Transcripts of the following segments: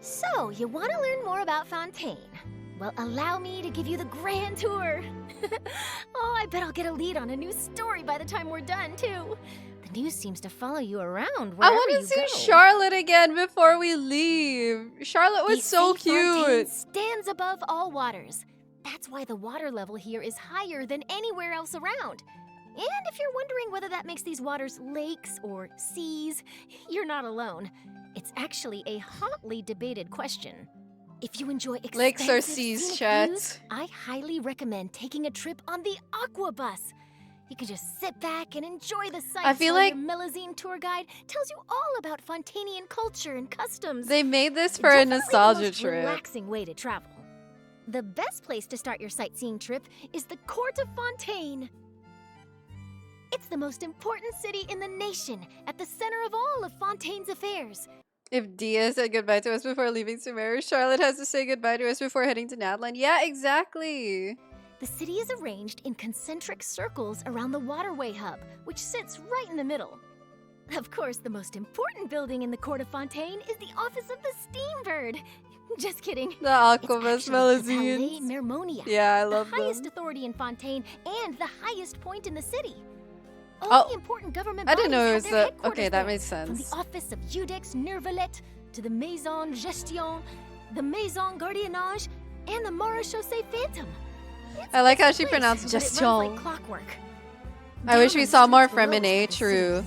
So, you want to learn more about Fontaine? Well, allow me to give you the grand tour. Oh, I bet I'll get a lead on a new story by the time we're done, too. The news seems to follow you around wherever I want to see go. Charlotte again before we leave. Charlotte was so Fontaine cute. stands above all waters. That's why the water level here is higher than anywhere else around. And if you're wondering whether that makes these waters lakes or seas, you're not alone. It's actually a hotly debated question. If you enjoy expensive Lakes or seas, scenic chat? views, I highly recommend taking a trip on the Aquabus. You can just sit back and enjoy the sights I feel while like your Melazine tour guide tells you all about Fontainian culture and customs. they made this for a Definitely nostalgia the most trip. relaxing way to travel. The best place to start your sightseeing trip is the Court of Fontaine. It's the most important city in the nation, at the center of all of Fontaine's affairs. If Dia said goodbye to us before leaving Sumeru, Charlotte has to say goodbye to us before heading to Natlan. Yeah, exactly. The city is arranged in concentric circles around the waterway hub, which sits right in the middle. Of course, the most important building in the Court of Fontaine is the office of the Steambird. Just kidding. The Aquabus It's actually the Palais Melazines. Mermonia, Yeah, I the love highest them. authority in Fontaine and the highest point in the city. All Oh, the important government I didn't know it bodies was have their the... Okay, headquarters that there, makes from sense. the office of Judex Nervalet to the Maison Gestion, the Maison Gardiennage, and the Marechaussee Phantom. It's I like how a she place, pronounced but it runs Gestion. like clockwork. I wish Down we on the saw more streets below from an is A, where the city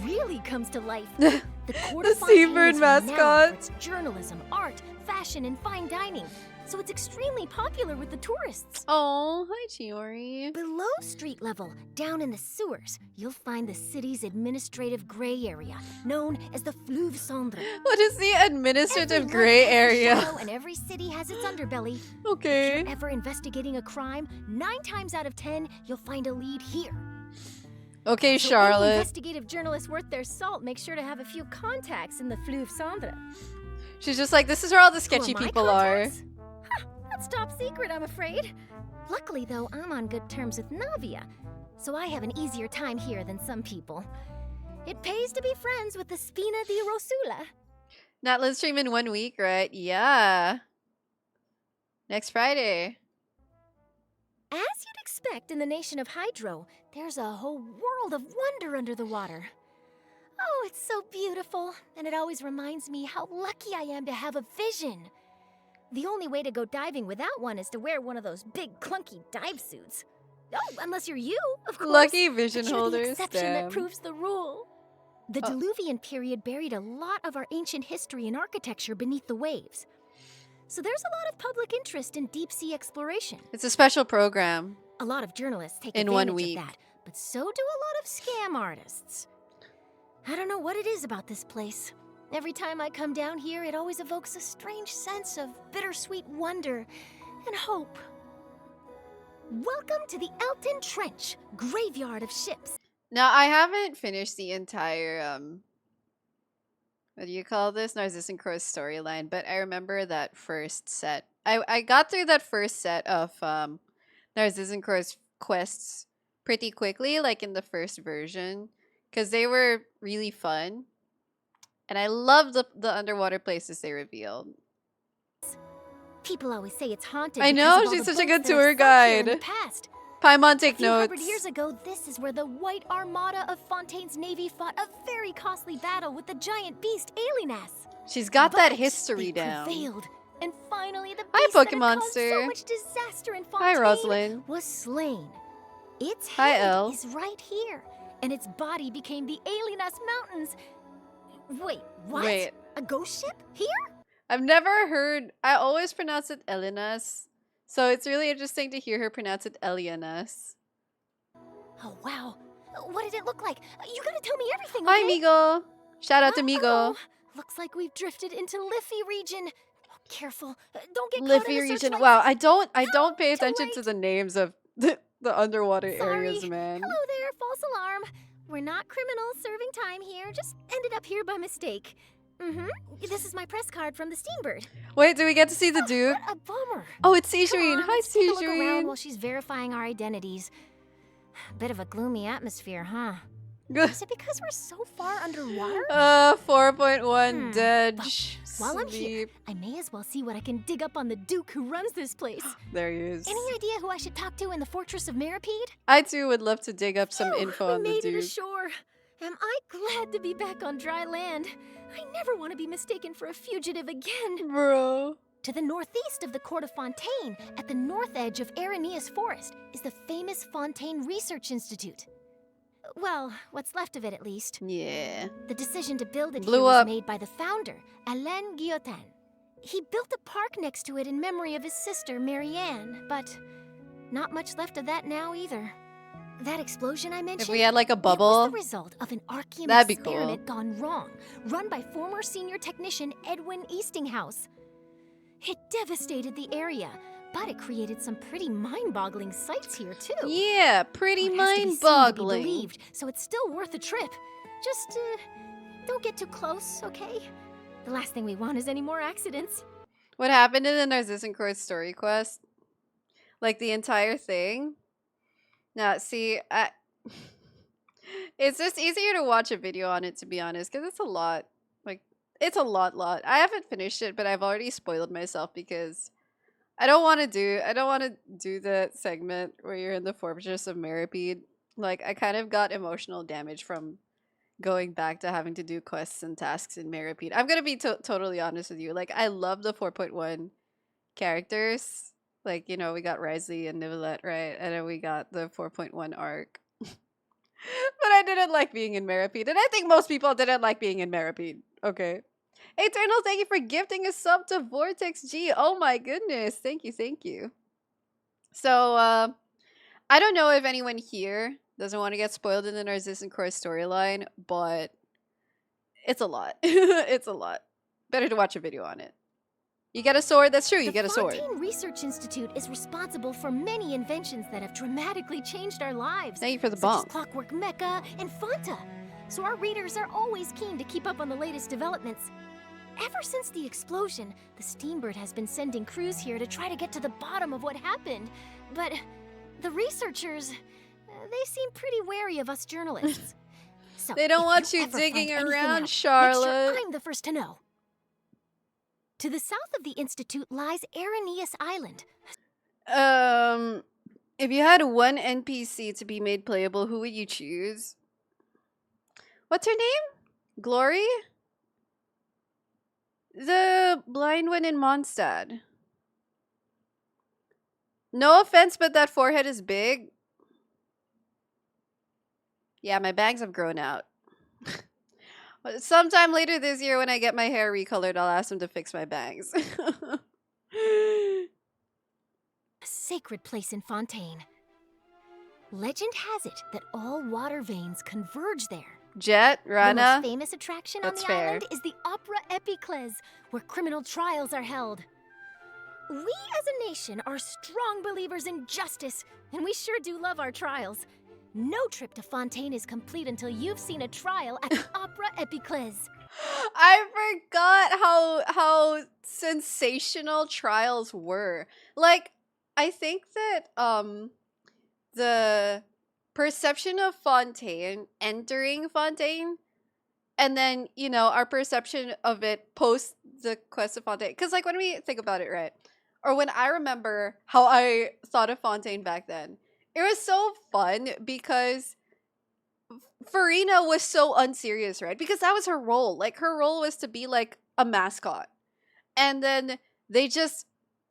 true. really comes to life. The The Court of Fontaine Steambird is renowned mascot. for its journalism, art, fashion, and fine dining, so it's extremely popular with the tourists. Oh, hi, Chiori. Below street level, down in the sewers, you'll find the city's administrative gray area, known as the Fleuve Cendre. What is the administrative Every gray world has a area? shadow and every city has its underbelly. If Okay. you're ever investigating a crime, 9 times out of 10, you'll find a lead here. Okay, So any Charlotte. investigative journalist worth their salt make sure to have a few contacts in the Fleuve Cendre. She's just like, this is where all the Who sketchy are my people are. contacts? Huh, that's top secret, I'm afraid. Luckily, though, I'm on good terms with Navia, so I have an easier time here than some people. It pays to be friends with the Spina di Rosula. Natlan stream in 1 week, right? Yeah. Next Friday. As you'd expect in the nation of Hydro, there's a whole world of wonder under the water. Oh, it's so beautiful, and it always reminds me how lucky I am to have a vision. The only way to go diving without one is to wear one of those big, clunky dive suits. Oh, unless you're you, of course. Lucky But vision you're the holders. exception Damn. that proves the rule. The Oh. Diluvian period buried a lot of our ancient history and architecture beneath the waves. So there's a lot of public interest in deep-sea exploration. It's a special program. A lot of journalists take In advantage 1 week. of that, but so do a lot of scam artists. I don't know what it is about this place. Every time I come down here, it always evokes a strange sense of bittersweet wonder and hope. Welcome to the Elton Trench, graveyard of ships. Now, I haven't finished the entire, what do you call this? Narcissus Crow's storyline, but I remember that first set. I got through that first set of Narcissus Crow's quests pretty quickly, like in the first version, because they were really fun. And I love the underwater places they revealed. People always say it's haunted. I because know, of all she's the such a boats good that have tour sunk here in guide. the past. Paimon, take A few hundred notes. years ago, this is where the White Armada of Fontaine's navy fought a very costly battle with the giant beast Alinas. She's got that But history they down. prevailed, and finally the Hi, beast that had Pokemon caused Sir. so much disaster in Hi, Fontaine Rosalind. was slain. Its Hi, head Elle. is right here, and its body became the Alinas Mountains. Wait, what? Wait. A ghost ship? Here? I've never heard. I always pronounce it Elinas, so it's really interesting to hear her pronounce it Elianas. Oh, wow. What did it look like? You gotta tell me everything, Hi, okay? Migo. Shout out to Migo. Uh-oh. Looks like we've drifted into Liffey region. Oh, careful. Don't get caught Liffey in the region. searchlights. Wow, I don't pay too attention to late. the names of the underwater Sorry. areas, man. Hello there, false alarm. We're not criminals serving time here. Just ended up here by mistake. Mm-hmm. This is my press card from the Steambird. Wait, do we get to see the Duke? What a bummer. Oh, it's Come Seishreen. on, Hi, let's take a look around Seishreen. while she's verifying our identities. Bit of a gloomy atmosphere, huh? Is it because we're so far underwater? 4.1 dead. Well, while I'm here, I may as well see what I can dig up on the Duke who runs this place. There he is. Any idea who I should talk to in the Fortress of Maripede? I too would love to dig up some info on the We made Duke. it ashore. Am I glad to be back on dry land? I never want to be mistaken for a fugitive again. Bro. To the northeast of the court of Fontaine, at the north edge of Aronia Forest, is the famous Fontaine Research Institute. Well, what's left of it at least. Yeah. The decision to build it Blew here was up. made by the founder, Alain Guillotin. He built a park next to it in memory of his sister, Marianne, but not much left of that now either. That explosion I mentioned, If we had like a it was bubble, the result of an Archean that'd be cool. experiment gone wrong, run by former senior technician Edwin Eastinghouse. It devastated the area, but it created some pretty mind-boggling sights here too. Yeah, pretty Well, it has to be seen to be mind-boggling. believed, so it's still worth a trip. Just don't get too close, okay? The last thing we want is any more accidents. What happened in the Narcissan Court story quest? Like the entire thing? Now, see, it's just easier to watch a video on it, to be honest, because it's a lot. Like, it's a lot. I haven't finished it, but I've already spoiled myself because I don't want to do the segment where you're in the Fortress of Maripede. Like, I kind of got emotional damage from going back to having to do quests and tasks in Maripede. I'm gonna be totally honest with you. Like, I love the 4.1 characters. Like, you know, we got Risley and Nivelette, right? And then we got the 4.1 arc. But I didn't like being in Maripede. And I think most people didn't like being in Maripede. Okay. Eternal, thank you for gifting a sub to Vortex G. Oh my goodness. Thank you. So, I don't know if anyone here doesn't want to get spoiled in the Narcissan Core storyline, but it's a lot. It's a lot. Better to watch a video on it. You get a sword? That's true, you get a sword. The Fontaine Research Institute is responsible for many inventions that have dramatically changed our lives. Thank you for the such as bonk. Clockwork Mecha and Fanta. So our readers are always keen to keep up on the latest developments. Ever since the explosion, the Steambird has been sending crews here to try to get to the bottom of what happened. But the researchers, they seem pretty wary of us journalists. So They don't if want you ever digging find anything around, out, Charlotte. Make sure I'm the first to know. To the south of the Institute lies Arus Island. If you had one NPC to be made playable, who would you choose? What's her name? Glory? The blind one in Mondstadt. No offense, but that forehead is big. Yeah, my bangs have grown out. Sometime later this year when I get my hair recolored, I'll ask him to fix my bangs. A sacred place in Fontaine. Legend has it that all water veins converge there. Jet, The Rana. most famous attraction That's on the fair. island is the Opera Epiclese, where criminal trials are held. We as a nation are strong believers in justice, and we sure do love our trials. No trip to Fontaine is complete until you've seen a trial at the Opera Epiclese. I forgot how sensational trials were. Like, I think that the perception of Fontaine, entering Fontaine, and then, you know, our perception of it post the quest of Fontaine. Because, like, when we think about it, right? Or when I remember how I thought of Fontaine back then, it was so fun because Farina was so unserious, right? Because that was her role. Like, her role was to be, like, a mascot. And then they just,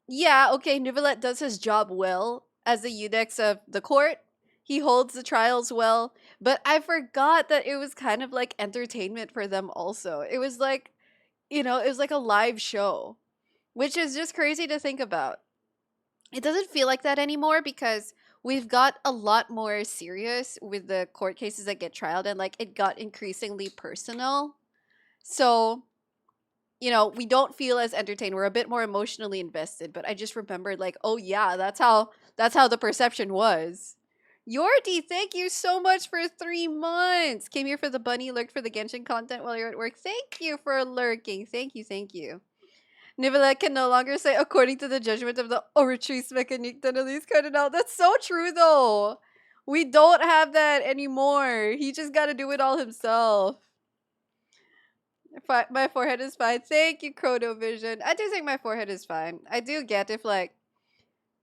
yeah, okay, Nivelette does his job well as the Eudex of the court. He holds the trials well. But I forgot that it was kind of like entertainment for them also. It was like, you know, it was like a live show, which is just crazy to think about. It doesn't feel like that anymore because we've got a lot more serious with the court cases that get trialed, and like it got increasingly personal. So, you know, we don't feel as entertained. We're a bit more emotionally invested, but I just remembered like, oh yeah, that's how the perception was. Yordi, thank you so much for 3 months. Came here for the bunny, lurked for the Genshin content while you're at work. Thank you for lurking. Thank you. Nivelette can no longer say according to the judgment of the Oratrice Mécanique d'Annelise Cardinal. That's so true though. We don't have that anymore. He just got to do it all himself. My forehead is fine. Thank you, Chronovision. I do think my forehead is fine. I do get if, like,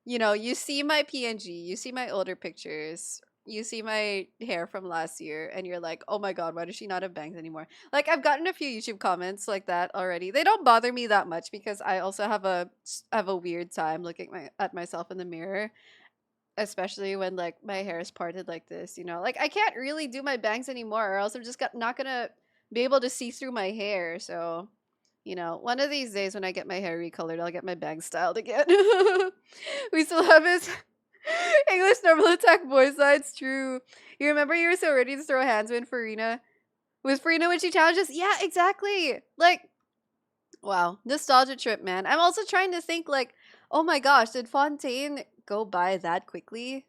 you know, you see my PNG, you see my older pictures, you see my hair from last year, and you're like, oh my god, why does she not have bangs anymore? Like, I've gotten a few YouTube comments like that already. They don't bother me that much because I also have a weird time looking at myself in the mirror. Especially when, like, my hair is parted like this, you know? Like, I can't really do my bangs anymore or else I'm just not gonna be able to see through my hair. So, you know, one of these days when I get my hair recolored, I'll get my bangs styled again. We still have his English normal attack voice line. It's true. You remember you were so ready to throw hands with Farina? With Farina when she challenges? Yeah, exactly. Like, wow. Nostalgia trip, man. I'm also trying to think, like, oh my gosh, did Fontaine go by that quickly?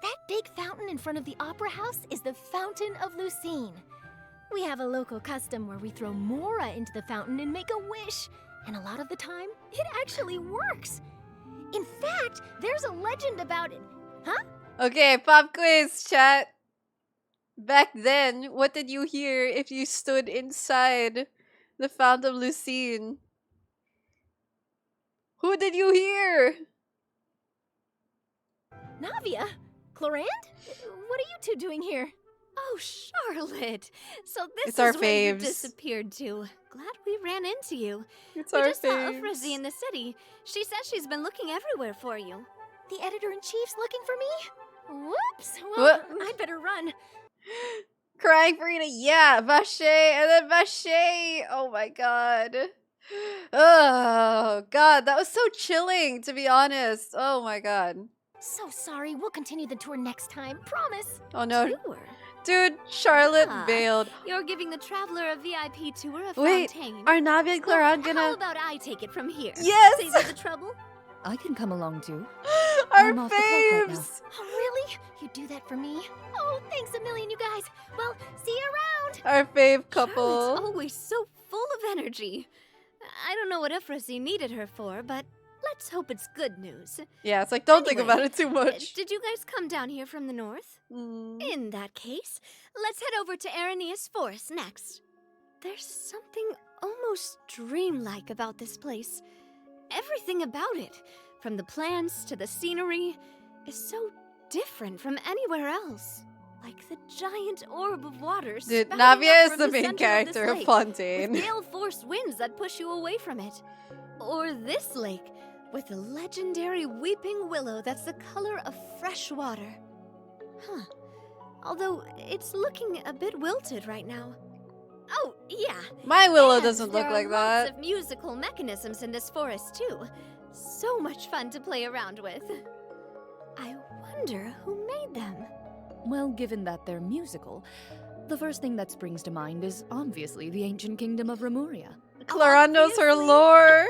That big fountain in front of the Opera House is the Fountain of Lucine. We have a local custom where we throw Mora into the fountain and make a wish. And a lot of the time, it actually works. In fact, there's a legend about it. Huh? Okay, pop quiz, chat. Back then, what did you hear if you stood inside the Fountain of Lucine? Who did you hear? Navia? Clorand? What are you two doing here? Oh, Charlotte. So this It's our is where you faves. disappeared to. Glad we ran into you. It's We our just saw faves. Ufrazi in the city. She says she's been looking everywhere for you. The editor-in-chief's looking for me? Whoops. Well, What? I'd better run. Crying Farina, yeah, Vache, and then Vache. Oh my god. Oh god, that was so chilling, to be honest. Oh my god. So sorry. We'll continue the tour next time. Promise. Oh no. Tour? Dude, Charlotte Ah, bailed. You're giving the traveler a VIP tour of Wait, Fontaine. are Navi and Well, Clorand How gonna... about I take it from here? Yes! Save you the trouble? I can come along too. Our I'm off the clock right now. faves! Oh, really? You do that for me? Oh, thanks a million, you guys. Well, see you around. Our fave Charlotte's couple. always so full of energy. I don't know what Ufrazi needed her for, but let's hope it's good news. Yeah, it's like, don't think Anyway, about it too much. Did you guys come down here from the north? Mm. In that case, let's head over to Aronia Forest next. There's something almost dreamlike about this place. Everything about it, from the plants to the scenery, is so different from anywhere else. Like the giant orb of water Dude, spouting Navia up is from the the main center character of of this lake, Fontaine. with gale-force winds that push you away from it. Or this lake, with a legendary weeping willow that's the color of fresh water. Huh. Although it's looking a bit wilted right now. Oh, yeah. My willow And doesn't look there like are that. lots of musical mechanisms in this forest, too. So much fun to play around with. I wonder who made them. Well, given that they're musical, the first thing that springs to mind is obviously the ancient kingdom of Remuria. Clorand knows her Obviously. lore.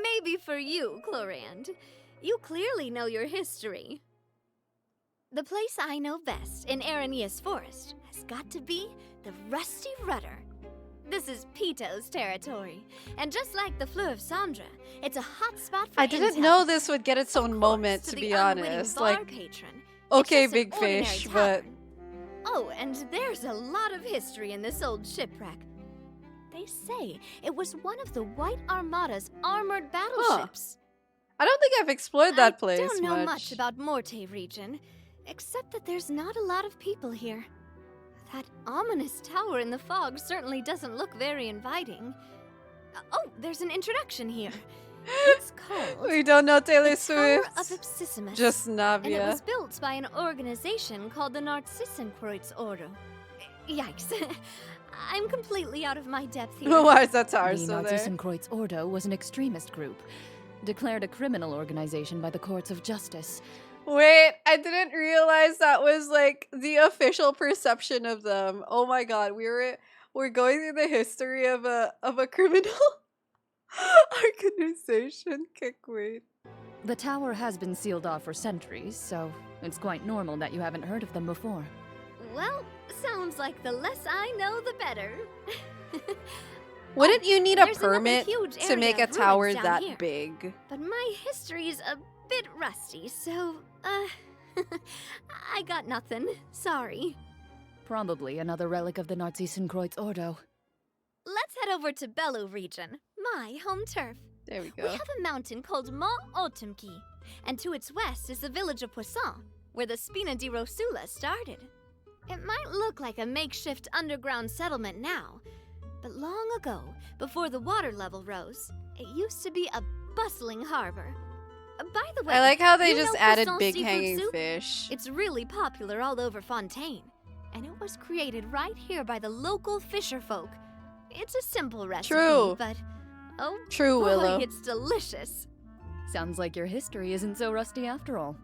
Maybe for you, Clorand. You clearly know your history. The place I know best in Aronia's Forest has got to be the Rusty Rudder. This is Pito's territory, and just like the Fleur of Sandra, it's a hot spot for I didn't intel. know this would get its Of own course, moment, to the be unwitting honest. bar Like, patron, okay, it's just an big ordinary fish, but... tavern. Oh, and there's a lot of history in this old shipwreck. They say it was one of the White Armada's armored battleships. I don't think I've explored that place I don't know much. much about Morte region, except that there's not a lot of people here. That ominous tower in the fog certainly doesn't look very inviting. Oh, there's an introduction here. It's called We don't know Taylor the Tower of Swift. Ipsissimus. Just And it Navia. was built by an organization called the Narcissenkreuz Ordo. Yikes. I'm completely out of my depth here. Why is that tower The still there? Narcissenkreuz Ordo was an extremist group, declared a criminal organization by the courts of justice. Wait, I didn't realize that was like the official perception of them. Oh my god, we're going through the history of a criminal organization. Wait. The tower has been sealed off for centuries, so it's quite normal that you haven't heard of them before. Well, sounds like the less I know, the better. Wouldn't you need a there's another permit huge to make a area of tower ruins down that here. big? But my history's a bit rusty, so, I got nothing. Sorry. Probably another relic of the Narzisenkreuz Ordo. Let's head over to Bellu region, my home turf. There we We go. have a mountain called Mont Autumnki, and to its west is the village of Poisson, where the Spina di Rosula started. It might look like a makeshift underground settlement now, but long ago, before the water level rose, it used to be a bustling harbor. By the way, I like how they you just know added Poisson big seafood hanging soup? fish. It's really popular all over Fontaine, and it was created right here by the local fisher folk. It's a simple recipe, True. but oh True, boy, Willow. it's delicious. Sounds like your history isn't so rusty after all.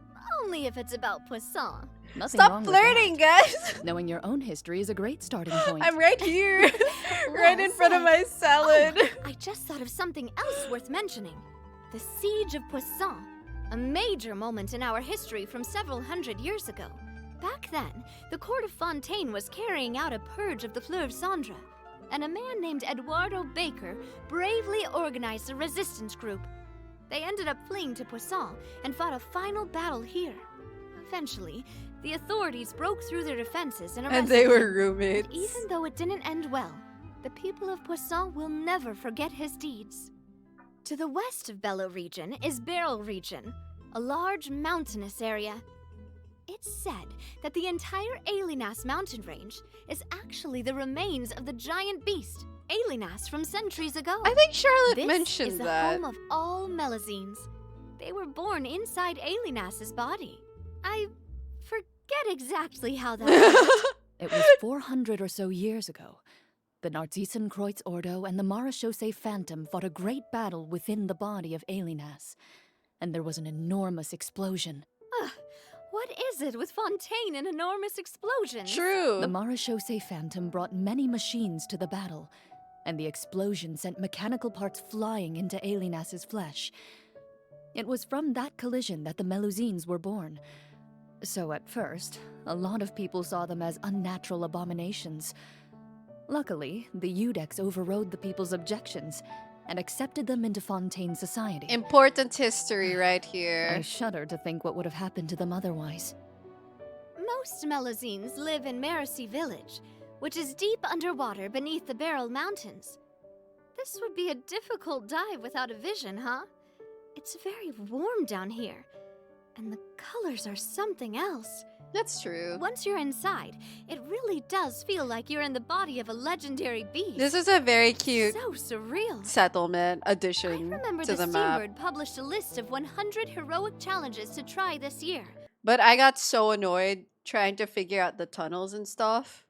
Only if it's about Poisson. Nothing wrong Stop with flirting, that. guys! Knowing your own history is a great starting point. I'm right here, right in Well front of said. my salad. Oh, I just thought of something else worth mentioning. The Siege of Poisson, a major moment in our history from several hundred years ago. Back then, the court of Fontaine was carrying out a purge of the Fleuve Cendre, and a man named Eduardo Baker bravely organized a resistance group. They ended up fleeing to Poisson and fought a final battle here. Eventually, the authorities broke through their defenses and arrested And they were him. roommates. But even though it didn't end well, the people of Poisson will never forget his deeds. To the west of Bellu region is Barel region, a large mountainous area. It's said that the entire Alinas mountain range is actually the remains of the giant beast, Alinas, from centuries ago. I think Charlotte This mentioned is the that. home of all Melazines. They were born inside Alinas's body. I forget exactly how that happened. It was 400 or so years ago. The Narzisenkreuz Ordo and the Marechaussee Phantom fought a great battle within the body of Alinas, and there was an enormous explosion. What is it with Fontaine and enormous explosions? True. The Marechaussee Phantom brought many machines to the battle, and the explosion sent mechanical parts flying into Alinas's flesh. It was from that collision that the Melusines were born. So at first, a lot of people saw them as unnatural abominations. Luckily, the Eudex overrode the people's objections and accepted them into Fontaine society. Important history right I here. shudder to think what would have happened to them otherwise. Most Melazines live in Maresi Village, which is deep underwater beneath the Barel Mountains. This would be a difficult dive without a vision, huh? It's very warm down here, and the colors are something else. That's true. Once you're inside, it really does feel like you're in the body of a legendary beast. This is a very cute so surreal. settlement I addition remember to the the map. Steambird published a list of 100 heroic challenges to try this year. But I got so annoyed trying to figure out the tunnels and stuff.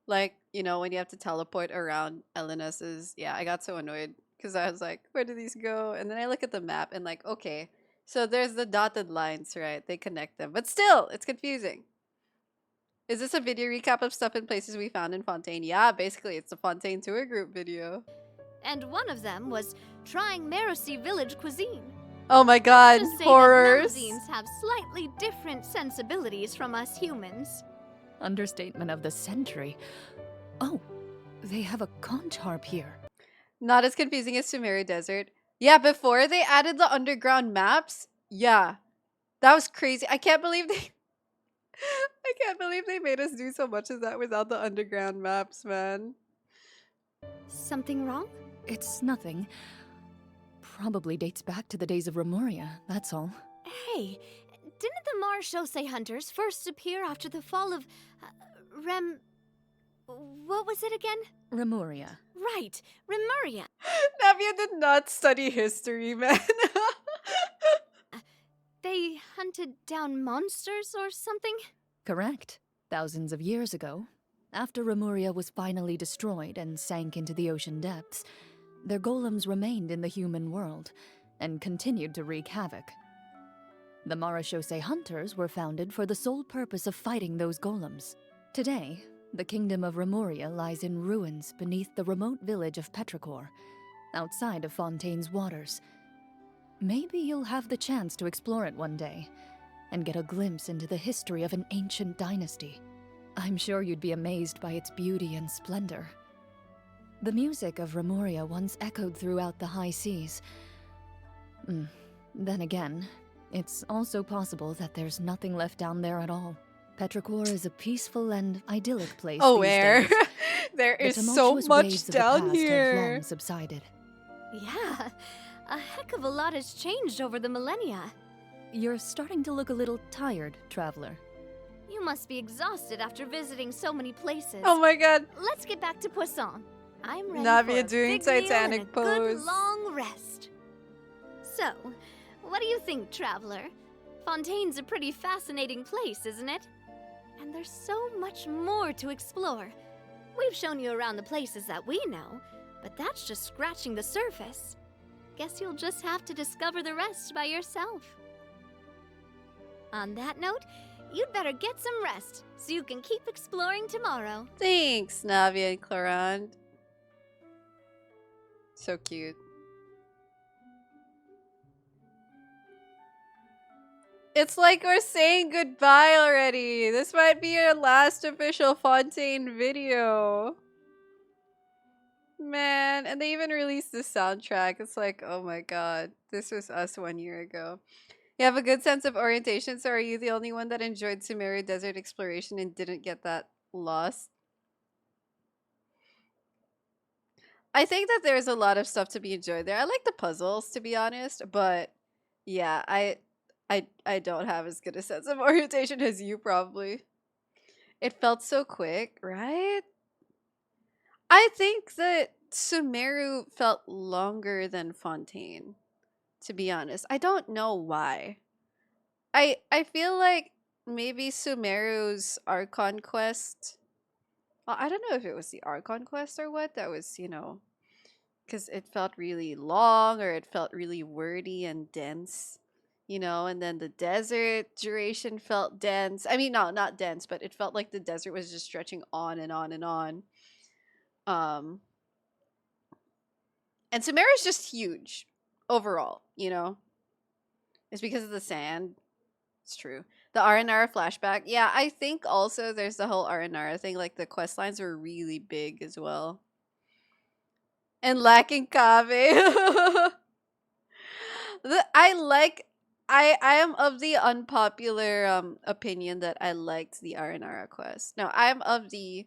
Like, you know, when you have to teleport around Elenus's. Yeah, I got so annoyed because I was like, where do these go? And then I look at the map and like, okay, so there's the dotted lines, right? They connect them. But still, it's confusing. Is this a video recap of stuff and places we found in Fontaine? Yeah, basically, it's a Fontaine tour group video. And one of them was trying Maresi Village cuisine. Oh my god, Just say horrors. that Melazines have slightly different sensibilities from us humans. Understatement of the century. Oh, they have a conch harp here. Not as confusing as Sumeru Desert. Yeah, before they added the underground maps, yeah. That was crazy. I can't believe they I can't believe they made us do so much of that without the underground maps, man. Something wrong? It's nothing. Probably dates back to the days of Remuria, that's all. Hey, didn't the Marechaussee hunters first appear after the fall of what was it again? Remuria. Right, Remuria. Navia did not study history, man. They hunted down monsters or something? Correct. Thousands of years ago, after Remuria was finally destroyed and sank into the ocean depths, their golems remained in the human world and continued to wreak havoc. The Marechaussee hunters were founded for the sole purpose of fighting those golems. Today, the kingdom of Remuria lies in ruins beneath the remote village of Petrichor, outside of Fontaine's waters. Maybe you'll have the chance to explore it one day and get a glimpse into the history of an ancient dynasty. I'm sure you'd be amazed by its beauty and splendor. The music of Remuria once echoed throughout the high seas. Then again, It's also possible that there's nothing left down there at all. Petrichor is a peaceful and idyllic place Oh, these where? days. There The is so tumultuous much waves of the down past have here. long subsided. Yeah, a heck of a lot has changed over the millennia. You're starting to look a little tired, traveler. You must be exhausted after visiting so many places. Oh my god. Let's get back to Poisson. I'm ready Navia for a doing big meal and Titanic a pose. good long rest. So, what do you think, traveler? Fontaine's a pretty fascinating place, isn't it? And there's so much more to explore. We've shown you around the places that we know, but that's just scratching the surface. Guess you'll just have to discover the rest by yourself. On that note, you'd better get some rest so you can keep exploring tomorrow. Thanks, Navia and Clarand. So cute. It's like we're saying goodbye already. This might be our last official Fontaine video. Man, and they even released the soundtrack. It's like, oh my god, this was us 1 year ago. You have a good sense of orientation, so are you the only one that enjoyed Sumeru desert exploration and didn't get that lost? I think that there's a lot of stuff to be enjoyed there. I like the puzzles, to be honest, but yeah, I don't have as good a sense of orientation as you probably. It felt so quick, right? I think that Sumeru felt longer than Fontaine, to be honest. I don't know why. I feel like maybe Sumeru's Archon quest. Well, I don't know if it was the Archon quest or what. That was, because it felt really long or it felt really wordy and dense, and then the desert duration felt dense. I mean, no, not dense, but it felt like the desert was just stretching on and on and on. And Sumeru's just huge overall, It's because of the sand. It's true. The Aranara flashback. Yeah, I think also there's the whole Aranara thing. Like, the quest lines were really big as well. And lacking Kave. I am of the unpopular opinion that I liked the Aranara quest. No, I'm of the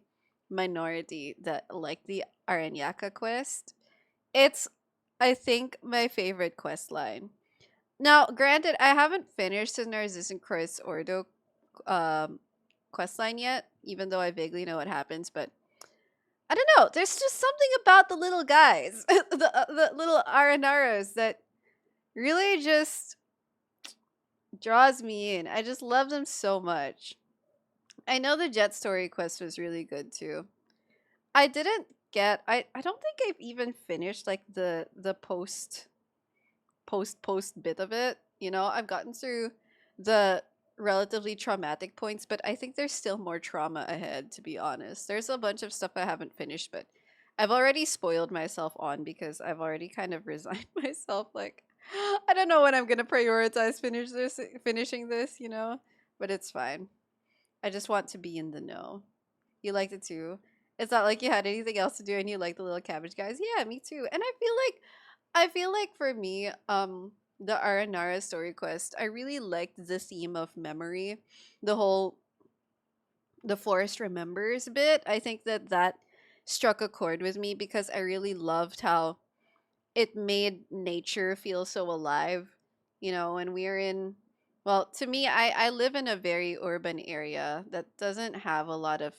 minority that liked the Aranyaka quest. It's, I think, my favorite quest line. Now, granted, I haven't finished the Narcissus Cross Ordo questline yet, even though I vaguely know what happens, but I don't know. There's just something about the little guys, the little Aranaros that really just draws me in. I just love them so much. I know the Jet Story quest was really good too. I didn't get I don't think I've even finished like the post bit of it. I've gotten through the relatively traumatic points, but I think there's still more trauma ahead, to be honest. There's a bunch of stuff I haven't finished, but I've already spoiled myself on because I've already kind of resigned myself. Like, I don't know when I'm gonna prioritize finishing this, but it's fine. I just want to be in the know. You liked it too. It's not like you had anything else to do and you like the little cabbage guys. Yeah, me too. And I feel like for me, the Aranara story quest, I really liked the theme of memory. The forest remembers bit. I think that struck a chord with me because I really loved how it made nature feel so alive. When we're in, well, to me, I live in a very urban area that doesn't have a lot of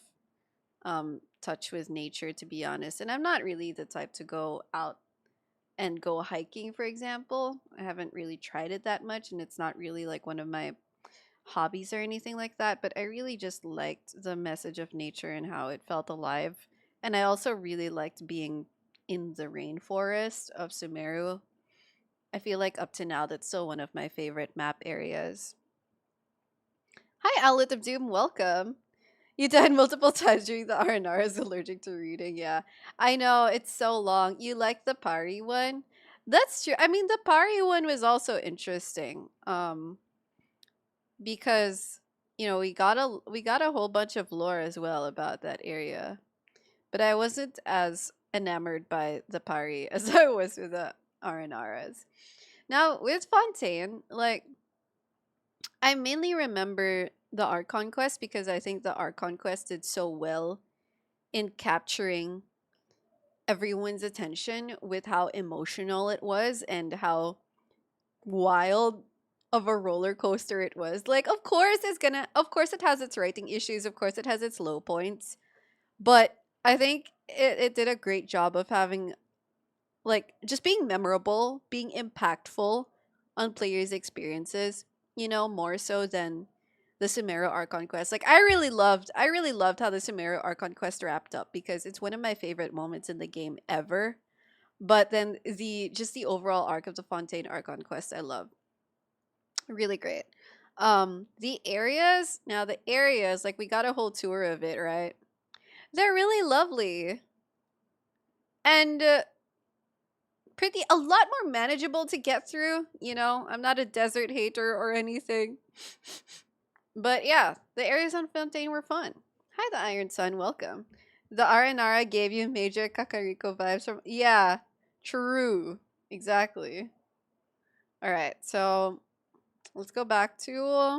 touch with nature, to be honest. And I'm not really the type to go out and go hiking, for example. I haven't really tried it that much, and it's not really like one of my hobbies or anything like that, but I really just liked the message of nature and how it felt alive. And I also really liked being in the rainforest of Sumeru. I feel like up to now that's still one of my favorite map areas. Hi, Outlet of Doom, welcome. You died multiple times during the R&R is allergic to reading. Yeah, I know, it's so long. You like the Pari one? That's true. I mean, the Pari one was also interesting. Because we got a whole bunch of lore as well about that area. But I wasn't as enamored by the Pari as I was with the R&Rs. Now, with Fontaine, like, I mainly remember the Art Conquest because I think the Art Conquest did so well in capturing everyone's attention with how emotional it was and how wild of a roller coaster it was. Like, of course of course it has its writing issues, of course it has its low points, but I think it did a great job of having, like, just being memorable, being impactful on players' experiences, you know, more so than the Sumeru Archon Quest. Like, I really loved how the Sumeru Archon Quest wrapped up because it's one of my favorite moments in the game ever. But then the overall arc of the Fontaine Archon Quest I love. Really great. The areas, like, we got a whole tour of it, right? They're really lovely. And a lot more manageable to get through, you know. I'm not a desert hater or anything. But yeah, the areas on Fontaine were fun. Hi, the Iron Sun, welcome. The Aranara gave you major Kakariko vibes from, yeah, true. Exactly. Alright, so let's go back to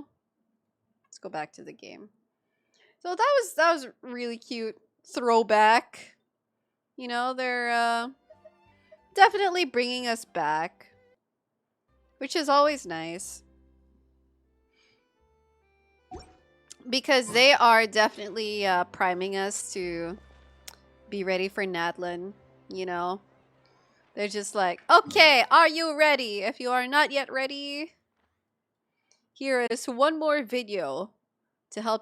the game. So that was really cute throwback. You know, they're definitely bringing us back, which is always nice. Because they are definitely priming us to be ready for Natlan, you know? They're just like, okay, are you ready? If you are not yet ready, here is one more video to help you